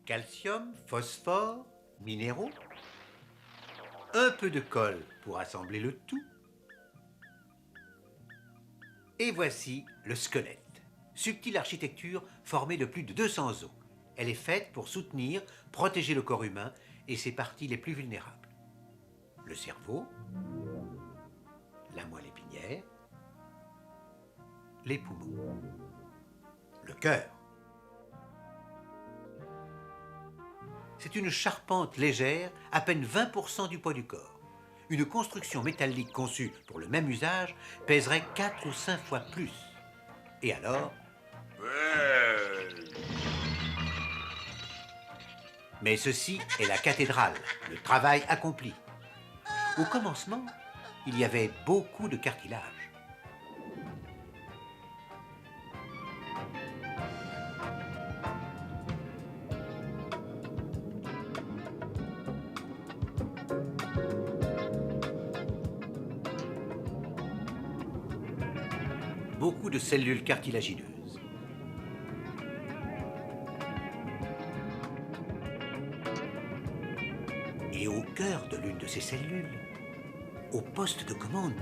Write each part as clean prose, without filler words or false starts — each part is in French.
calcium, phosphore, minéraux, un peu de colle pour assembler le tout. Et voici le squelette. Subtile architecture formée de plus de 200 os. Elle est faite pour soutenir, protéger le corps humain et ses parties les plus vulnérables. Le cerveau, la moelle épinière, les poumons, le cœur. C'est une charpente légère, à peine 20% du poids du corps. Une construction métallique conçue pour le même usage pèserait 4 ou 5 fois plus. Et alors? Mais ceci est la cathédrale, le travail accompli. Au commencement, il y avait beaucoup de cartilage. Beaucoup de cellules cartilagineuses. Et au cœur de l'une de ces cellules, au poste de commande,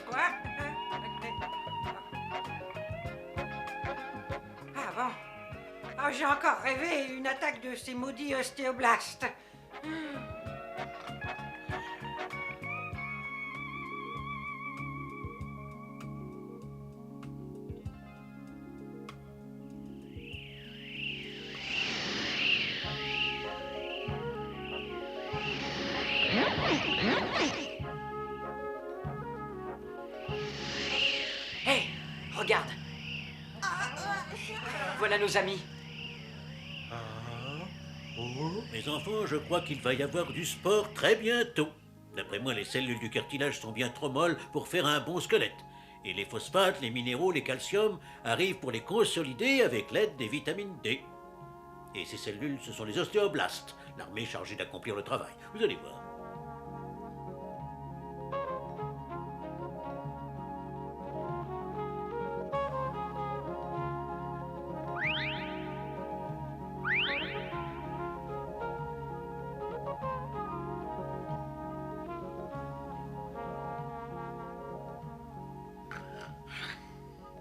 Quoi? Ah bon? Ah, j'ai encore rêvé une attaque de ces maudits ostéoblastes. Hé, regarde. Voilà nos amis. Mes enfants, je crois qu'il va y avoir du sport très bientôt. D'après moi, les cellules du cartilage sont bien trop molles pour faire un bon squelette. Et les phosphates, les minéraux, les calciums arrivent pour les consolider avec l'aide des vitamines D. Et ces cellules, ce sont les ostéoblastes, l'armée chargée d'accomplir le travail. Vous allez voir.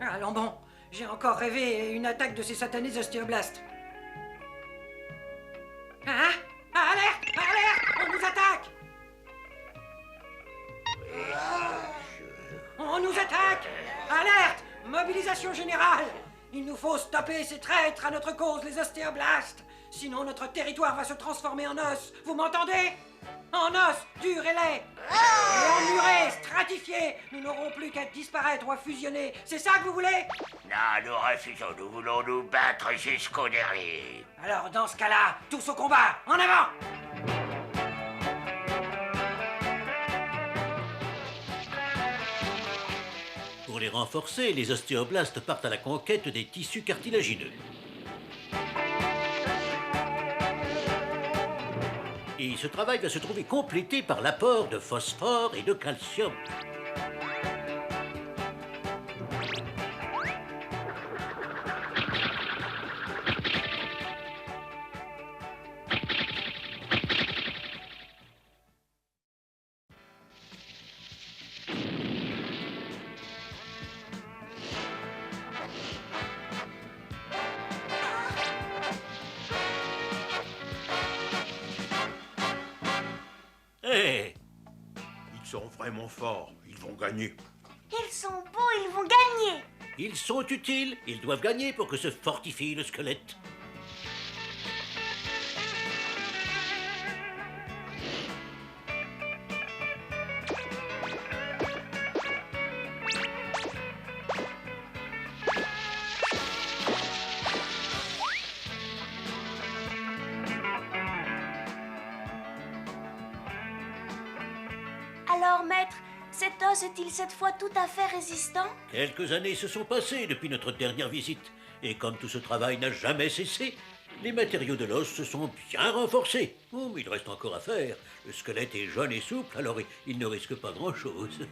Allons bon, j'ai encore rêvé une attaque de ces satanés ostéoblastes. Hein? Alerte! Alerte! On nous attaque! On nous attaque! Alerte! Mobilisation générale! Il nous faut stopper ces traîtres à notre cause, les ostéoblastes! Sinon notre territoire va se transformer en os. Vous m'entendez? En os, dur et laid. Et emmuré, stratifié. Nous n'aurons plus qu'à disparaître ou à fusionner. C'est ça que vous voulez? Non, nous refusons, nous voulons nous battre jusqu'au dernier. Alors dans ce cas-là, tous au combat, en avant! Pour les renforcer, les ostéoblastes partent à la conquête des tissus cartilagineux. Et ce travail va se trouver complété par l'apport de phosphore et de calcium. Hé! Ils sont vraiment forts, ils vont gagner. Ils sont beaux, ils vont gagner. Ils sont utiles, ils doivent gagner pour que se fortifie le squelette. Alors, maître, cet os est-il cette fois tout à fait résistant? Quelques années se sont passées depuis notre dernière visite, et comme tout ce travail n'a jamais cessé, Les matériaux de l'os se sont bien renforcés. Oh, mais il reste encore à faire. Le squelette est jeune et souple, alors il ne risque pas grand-chose.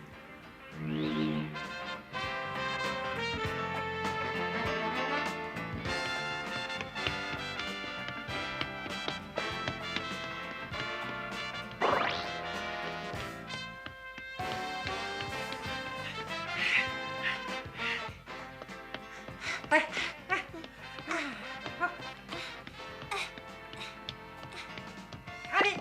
Allez.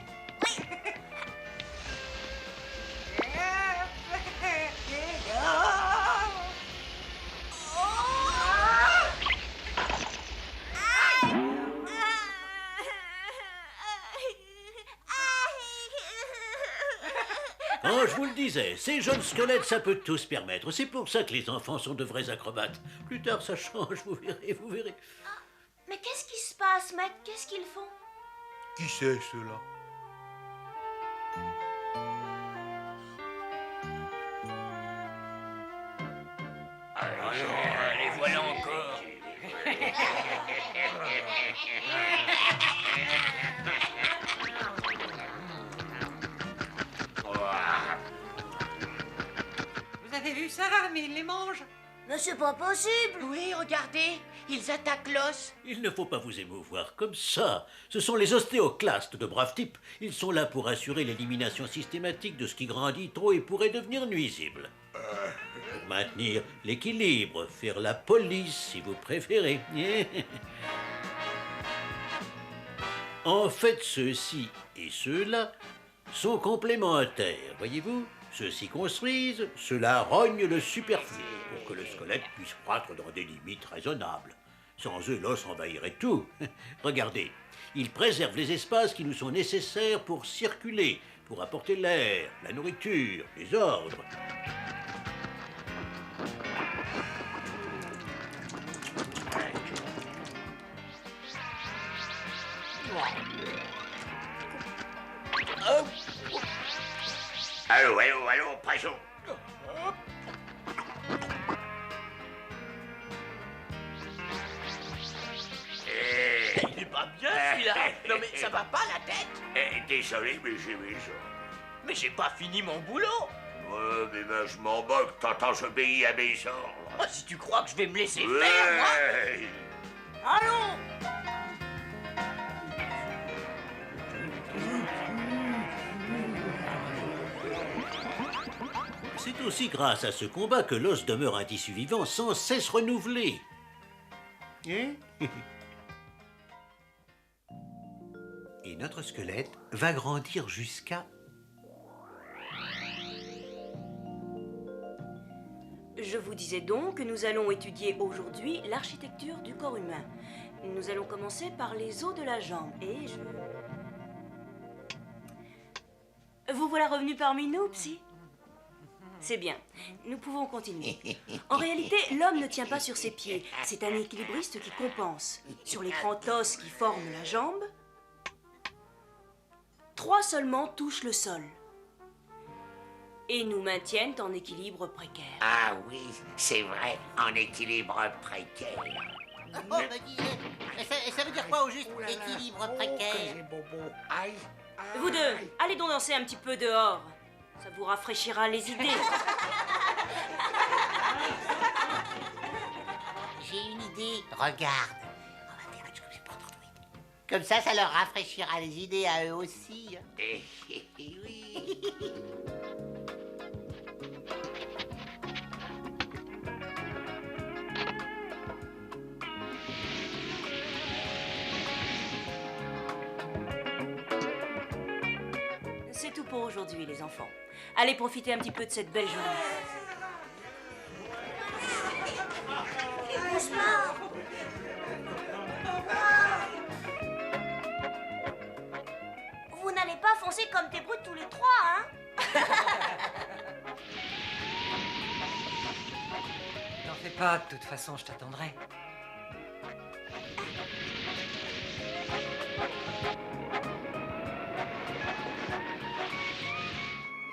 Oh, je vous le disais, ces jeunes squelettes, ça peut tout se permettre. C'est pour ça que les enfants sont de vrais acrobates. Plus tard, ça change, vous verrez, vous verrez. Mais qu'est-ce qui se passe, mec? Qu'est-ce qu'ils font? Qui c'est ceux-là? Les voilà encore. Vous avez vu ça? Mais ils les mangent. Mais c'est pas possible! Oui, regardez, ils attaquent l'os. Il ne faut pas vous émouvoir comme ça. Ce sont les ostéoclastes, de braves types. Ils sont là pour assurer l'élimination systématique de ce qui grandit trop et pourrait devenir nuisible. Pour maintenir l'équilibre, faire la police si vous préférez. En fait, ceux-ci et ceux-là sont complémentaires, voyez-vous? Ceux-ci construisent, ceux-là rognent le superflu pour que le squelette puisse croître dans des limites raisonnables. Sans eux, l'os envahirait tout. Regardez, ils préservent les espaces qui nous sont nécessaires pour circuler, pour apporter l'air, la nourriture, les ordres. Allô, allô, allô, passons. Il est pas bien celui-là. Non mais ça va pas la tête. Désolé, mais j'ai mes ordres. Mais j'ai pas fini mon boulot. Ouais, mais ben, je m'en moque, t'entends, j'obéis à mes ordres. Oh, si tu crois que je vais me laisser faire, moi. Ouais. Allons. C'est aussi grâce à ce combat que l'os demeure un tissu vivant sans cesse renouvelé. Hein? Et notre squelette va grandir jusqu'à... Je vous disais donc que nous allons étudier aujourd'hui l'architecture du corps humain. Nous allons commencer par les os de la jambe et Vous voilà revenu parmi nous, Psy? C'est bien, nous pouvons continuer. En réalité, l'homme ne tient pas sur ses pieds. C'est un équilibriste qui compense. Sur les grands os qui forment la jambe, 3 seulement touchent le sol et nous maintiennent en équilibre précaire. Ah oui, c'est vrai, en équilibre précaire. Ça veut dire quoi au juste? Équilibre précaire. Vous deux, allez donc danser un petit peu dehors. Ça vous rafraîchira les idées. J'ai une idée. Regarde. On va faire un truc comme ça pour t'entendre. Comme ça leur rafraîchira les idées à eux aussi. Oui. C'est tout pour aujourd'hui, les enfants. Allez profiter un petit peu de cette belle journée. Vous n'allez pas foncer comme des brutes tous les 3, hein? T'en fais pas, de toute façon, je t'attendrai.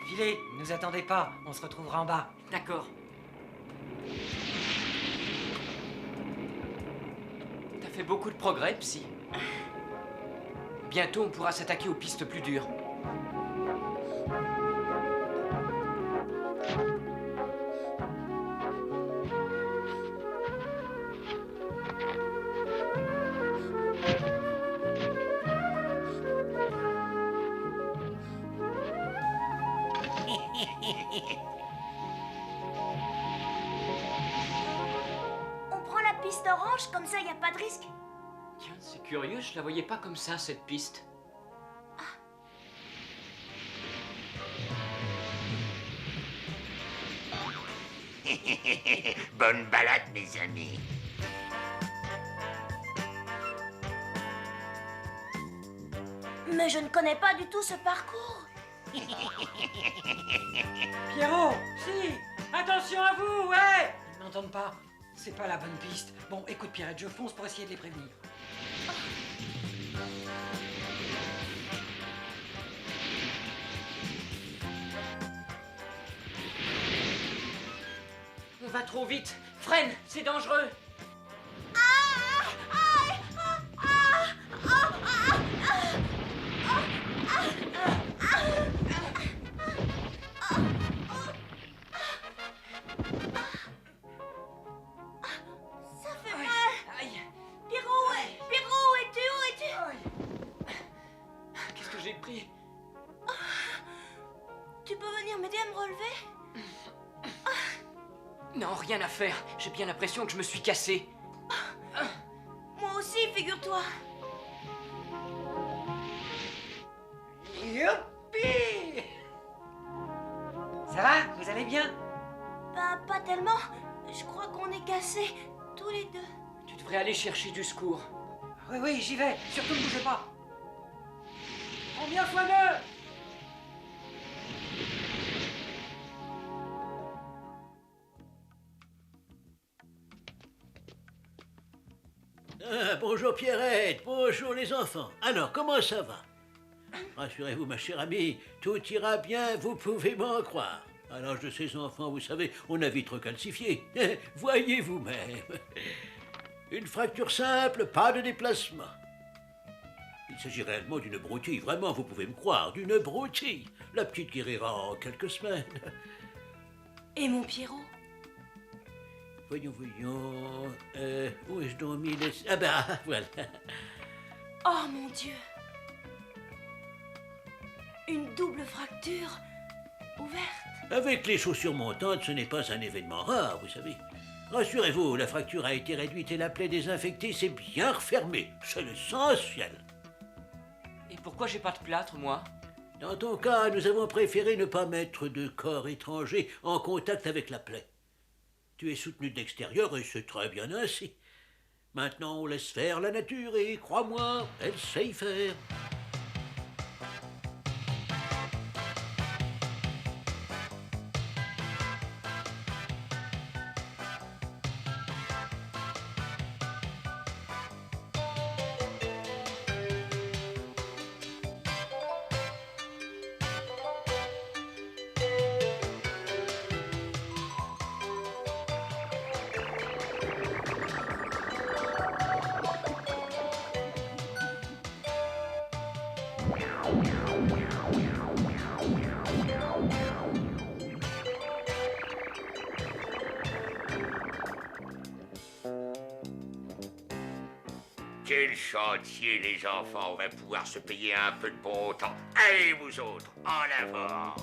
Filez, ne nous attendez pas, on se retrouvera en bas. D'accord. T'as fait beaucoup de progrès, Psy. Bientôt, on pourra s'attaquer aux pistes plus dures. On prend la piste orange, comme ça, y a pas de risque. Tiens, c'est curieux, je la voyais pas comme ça, cette piste. Bonne balade, mes amis. Mais je ne connais pas du tout ce parcours. Pierrot, si, attention à vous, ouais. Ils m'entendent pas. C'est pas la bonne piste. Bon, écoute, Pierrette, je fonce pour essayer de les prévenir. On va trop vite. Freine, c'est dangereux. Ça fait mal. Aïe. Pierrot, Pierrot, es-tu? Qu'est-ce que j'ai pris? Tu peux venir m'aider à me relever? Non, rien à faire. J'ai bien l'impression que je me suis cassé. Moi aussi, figure-toi. Youpi! Ça va? Vous allez bien? Bah, pas tellement. Je crois qu'on est cassés, tous les deux. Tu devrais aller chercher du secours. Oui, oui, j'y vais. Surtout ne bougez pas. Prends bien soin d'eux! Ah, bonjour Pierrette, bonjour les enfants. Alors, comment ça va? Rassurez-vous, ma chère amie, tout ira bien, vous pouvez m'en croire. À l'âge de ces enfants, vous savez, on a vite recalcifié. Voyez vous-même. Une fracture simple, pas de déplacement. Il s'agit réellement d'une broutille, vraiment, vous pouvez me croire, d'une broutille. La petite guérira en quelques semaines. Et mon Pierrot? Voyons. Où ai-je donc mis les... Ah ben, voilà. Oh mon Dieu! Une double fracture ouverte. Avec les chaussures montantes, ce n'est pas un événement rare, vous savez. Rassurez-vous, la fracture a été réduite et la plaie désinfectée s'est bien refermée. C'est l'essentiel. Et pourquoi j'ai pas de plâtre, moi? Dans ton cas, nous avons préféré ne pas mettre de corps étranger en contact avec la plaie. Tu es soutenu de l'extérieur et c'est très bien ainsi. Maintenant, on laisse faire la nature et, crois-moi, elle sait y faire. Quel chantier, les enfants. On va pouvoir se payer un peu de bon temps. Allez, vous autres, en avant.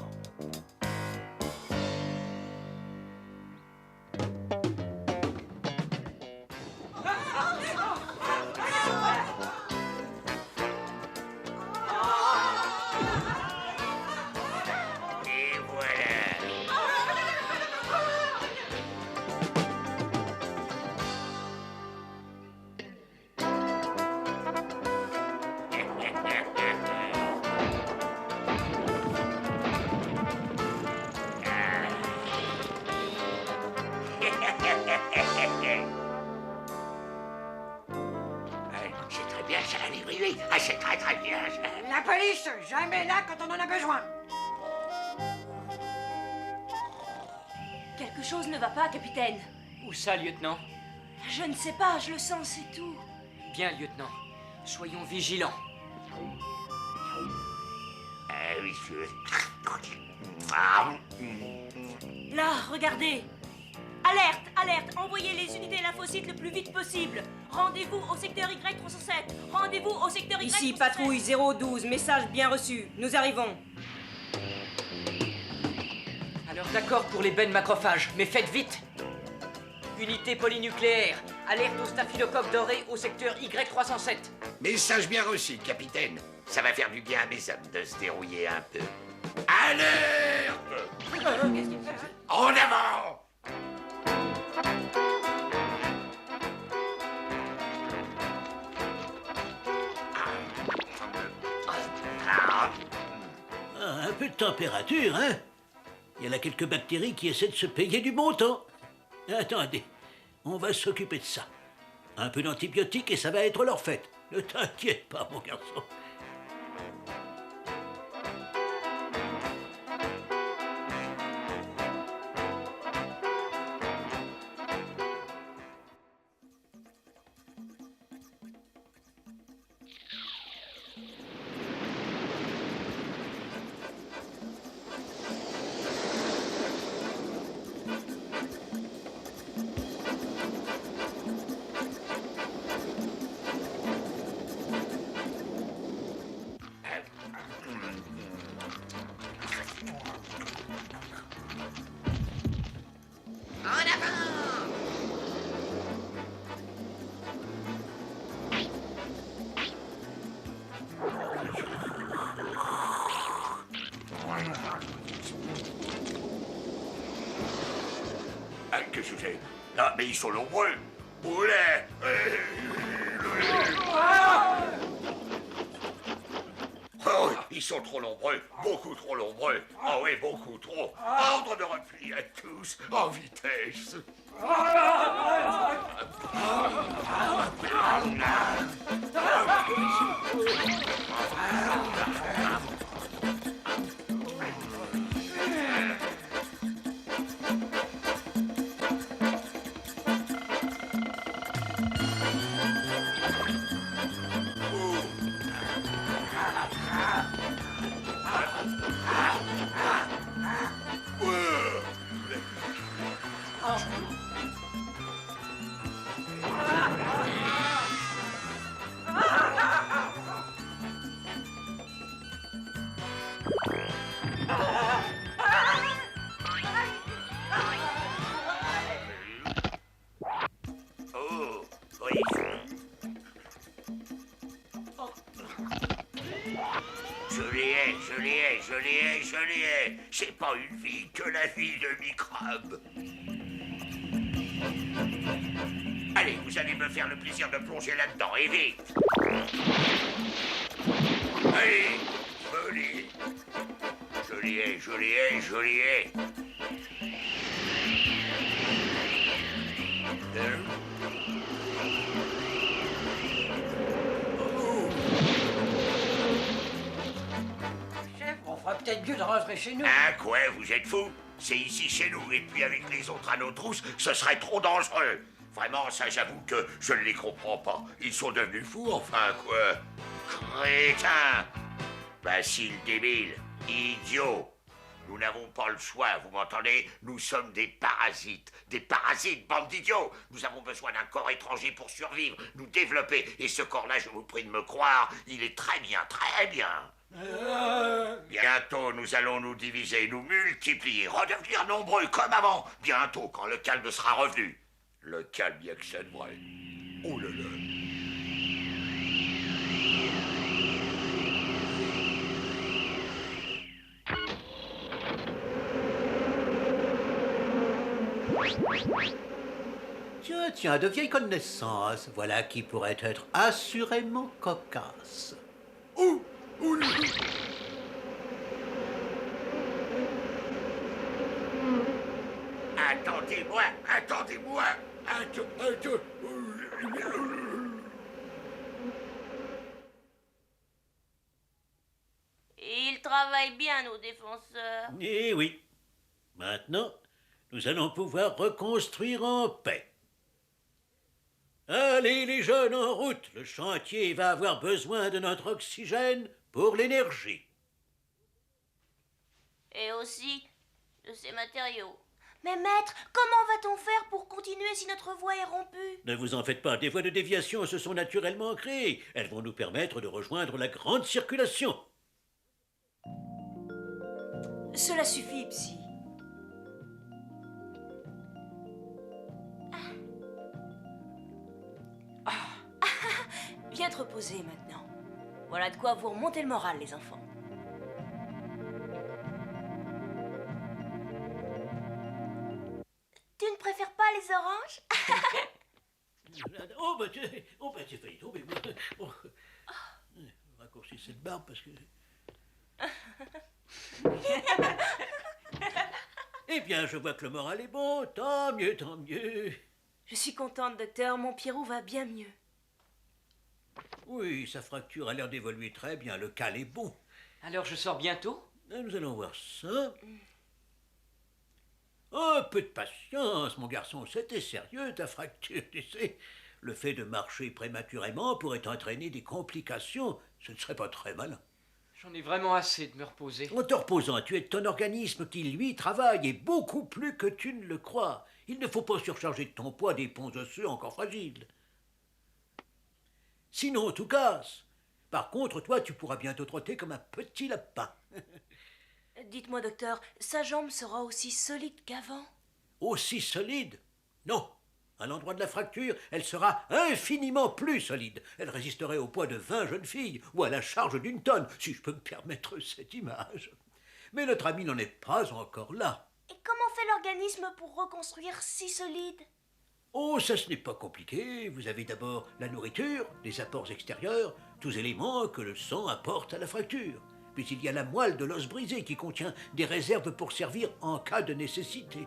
Et voilà. C'est très bien, ça va débrouiller. Ah, c'est très très bien, ça. La police, jamais là quand on en a besoin. Quelque chose ne va pas, capitaine. Où ça, lieutenant? Je ne sais pas, je le sens, c'est tout. Bien, lieutenant. Soyons vigilants. Oui, monsieur. Là, regardez. Alerte, alerte, envoyez les unités lymphocytes le plus vite possible. Rendez-vous au secteur Y307. Rendez-vous au secteur Y307. Ici, patrouille 012, message bien reçu. Nous arrivons. Alors d'accord pour les bennes macrophages, mais faites vite. Unité polynucléaire, alerte au staphylocoque doré au secteur Y307. Message bien reçu, capitaine. Ça va faire du bien à mes hommes de se dérouiller un peu. Alerte! En avant! Ah, un peu de température, hein? Il y a là quelques bactéries qui essaient de se payer du bon temps. Attendez, on va s'occuper de ça. Un peu d'antibiotiques et ça va être leur fête. Ne t'inquiète pas, mon garçon. Qu'est-ce que c'est? Ah, mais ils sont nombreux. Oulé! Oh, ils sont trop nombreux, beaucoup trop nombreux. Ah oui, beaucoup trop. Ordre de repli à tous, en vitesse. Oh, oui. Je l'y ai. C'est pas une vie que la vie de microbe. Allez, vous allez me faire le plaisir de plonger là-dedans, et vite. Allez, je l'y ai. Chef, on fera peut-être mieux de rentrer chez nous. Hein, quoi, vous êtes fous? C'est ici chez nous, et puis avec les autres à nos trousses, ce serait trop dangereux. Vraiment, ça, j'avoue que je ne les comprends pas. Ils sont devenus fous, enfin, quoi. Crétin! Imbécile débile, idiot. Nous n'avons pas le choix, vous m'entendez? Nous sommes des parasites, bande d'idiots. Nous avons besoin d'un corps étranger pour survivre, nous développer. Et ce corps-là, je vous prie de me croire, il est très bien, très bien. Bientôt, nous allons nous diviser, nous multiplier, redevenir nombreux comme avant. Bientôt, quand le calme sera revenu. Le calme, il y a que ça de vrai. Oh là là. Tiens, de vieilles connaissances. Voilà qui pourrait être assurément cocasse. Attendez-moi. Ils travaillent bien, nos défenseurs. Eh oui. Maintenant, nous allons pouvoir reconstruire en paix. Allez les jeunes, en route. Le chantier va avoir besoin de notre oxygène pour l'énergie. Et aussi de ces matériaux. Mais maître, comment va-t-on faire pour continuer si notre voie est rompue? Ne vous en faites pas, des voies de déviation se sont naturellement créées. Elles vont nous permettre de rejoindre la grande circulation. Cela suffit, Psy. Viens te reposer maintenant. Voilà de quoi vous remonter le moral, les enfants. Tu ne préfères pas les oranges? J'ai failli tomber. Oh. Raccourcis cette barbe parce que... Eh bien, je vois que le moral est bon. Tant mieux, tant mieux. Je suis contente, docteur. Mon Pierrot va bien mieux. Oui, sa fracture a l'air d'évoluer très bien. Le cal est bon. Alors je sors bientôt? Nous allons voir ça. Un peu de patience, mon garçon. C'était sérieux, ta fracture, tu sais. Le fait de marcher prématurément pourrait entraîner des complications. Ce ne serait pas très malin. J'en ai vraiment assez de me reposer. En te reposant, tu es de ton organisme qui, lui, travaille, et beaucoup plus que tu ne le crois. Il ne faut pas surcharger de ton poids des ponts osseux encore fragiles. Sinon, tout casse. Par contre, toi, tu pourras bientôt trotter comme un petit lapin. Dites-moi, docteur, sa jambe sera aussi solide qu'avant? Aussi solide? Non. À l'endroit de la fracture, elle sera infiniment plus solide. Elle résisterait au poids de 20 jeunes filles, ou à la charge d'une tonne, si je peux me permettre cette image. Mais notre ami n'en est pas encore là. Et comment fait l'organisme pour reconstruire si solide? Oh, ça, ce n'est pas compliqué. Vous avez d'abord la nourriture, les apports extérieurs, tous éléments que le sang apporte à la fracture. Puis il y a la moelle de l'os brisé qui contient des réserves pour servir en cas de nécessité.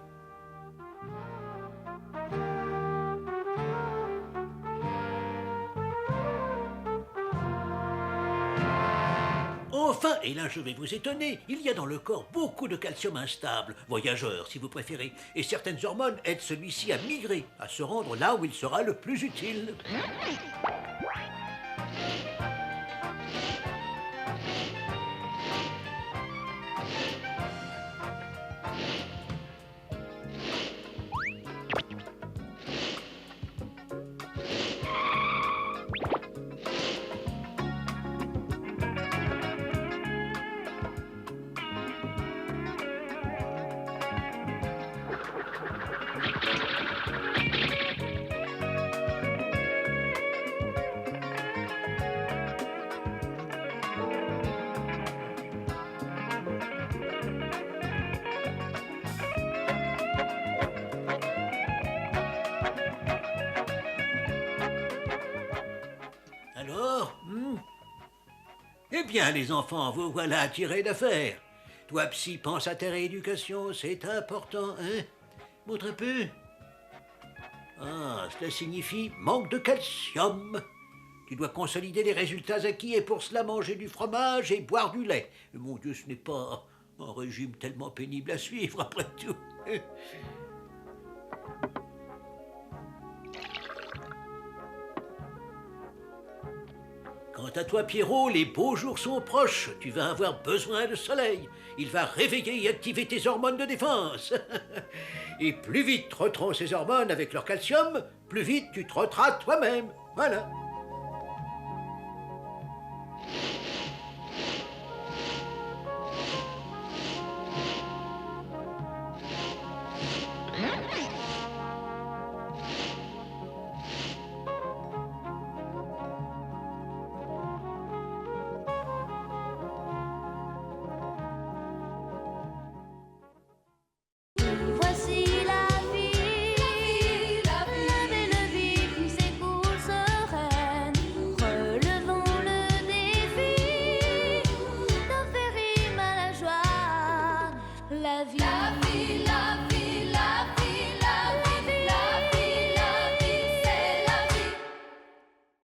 Enfin, et là je vais vous étonner, il y a dans le corps beaucoup de calcium instable, voyageur si vous préférez, et certaines hormones aident celui-ci à migrer, à se rendre là où il sera le plus utile. Alors, Eh bien, les enfants, vous voilà attirés d'affaire. Toi, Psy, pense à ta rééducation, c'est important, hein? Montre un peu. Ah, cela signifie manque de calcium. Tu dois consolider les résultats acquis et pour cela manger du fromage et boire du lait. Mon Dieu, ce n'est pas un régime tellement pénible à suivre, après tout. Quant à toi, Pierrot, les beaux jours sont proches. Tu vas avoir besoin de soleil. Il va réveiller et activer tes hormones de défense. Et plus vite trotteront ces hormones avec leur calcium, plus vite tu trotteras toi-même. Voilà. Voici la vie, la belle vie qui s'écoule sereine. Relevons le défi, d'en faire rime à la joie. La vie,